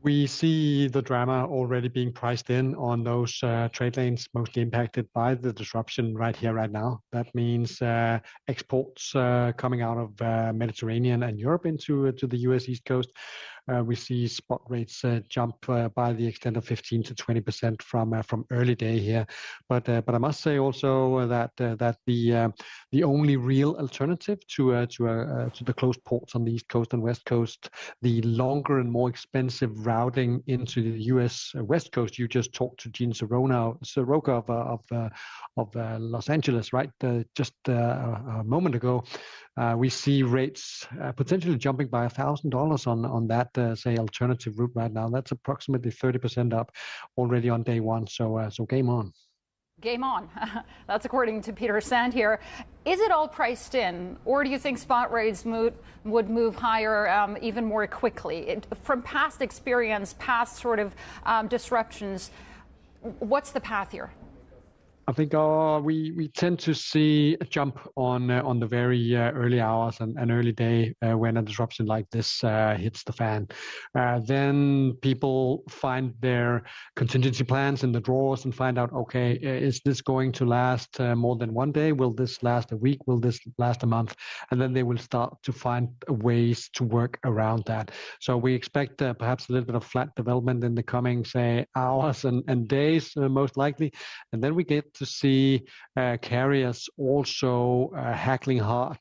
We see the drama already being priced in on those trade lanes mostly impacted by the disruption right here, right now. That means exports coming out of Mediterranean and Europe into the US East Coast. We see spot rates jump by the extent of 15 to 20% from early day here. But I must say also that the only real alternative to the closed ports on the East Coast and West Coast, the longer and more expensive routing into the U.S. West Coast. You just talked to Gene Soroka of Los Angeles, right? Just a moment ago. We see rates potentially jumping by $1,000 on that, say, alternative route right now. That's approximately 30% up already on day one. So game on. Game on. That's according to Peter Sand here. Is it all priced in, or do you think spot rates would move higher even more quickly? From past experience, past sort of disruptions, what's the path here? I think we tend to see a jump on the very early hours and early day when a disruption like this hits the fan. Then people find their contingency plans in the drawers and find out, okay, is this going to last more than one day? Will this last a week? Will this last a month? And then they will start to find ways to work around that. So we expect perhaps a little bit of flat development in the coming, say, hours and days, most likely. And then we get to see carriers also hackling hard,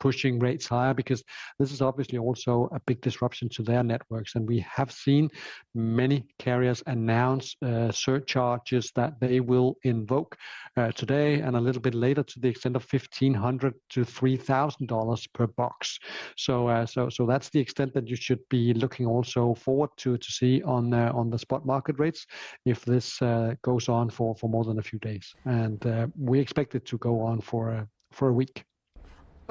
pushing rates higher, because this is obviously also a big disruption to their networks. And we have seen many carriers announce surcharges that they will invoke today and a little bit later to the extent of $1,500 to $3,000 per box. So that's the extent that you should be looking also forward to see on the spot market rates if this goes on for more than a few days. And we expect it to go on for a week.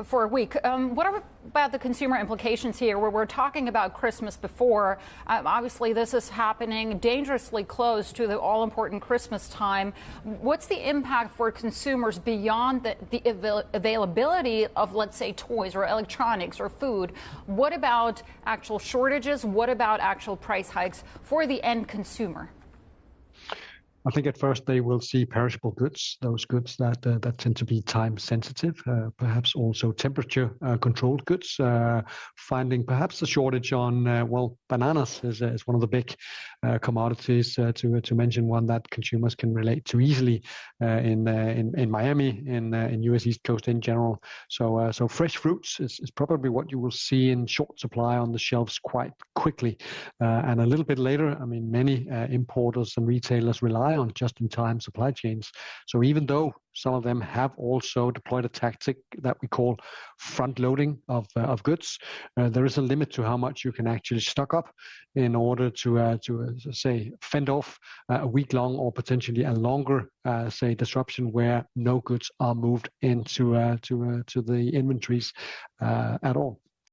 For a week. What about the consumer implications here, where we're talking about Christmas before? Obviously, this is happening dangerously close to the all-important Christmas time. What's the impact for consumers beyond the availability of, let's say, toys or electronics or food? What about actual shortages? What about actual price hikes for the end consumer? I think at first they will see perishable goods, those goods that tend to be time sensitive, perhaps also temperature controlled goods, finding perhaps a shortage on, bananas is one of the big commodities, to mention one that consumers can relate to easily in Miami, in US East Coast in general. So fresh fruits is probably what you will see in short supply on the shelves quite quickly. And a little bit later, I mean, many importers and retailers rely on just-in-time supply chains. So even though some of them have also deployed a tactic that we call front-loading of goods, there is a limit to how much you can actually stock up in order to say, fend off a week-long or potentially a longer, say, disruption where no goods are moved into to the inventories at all.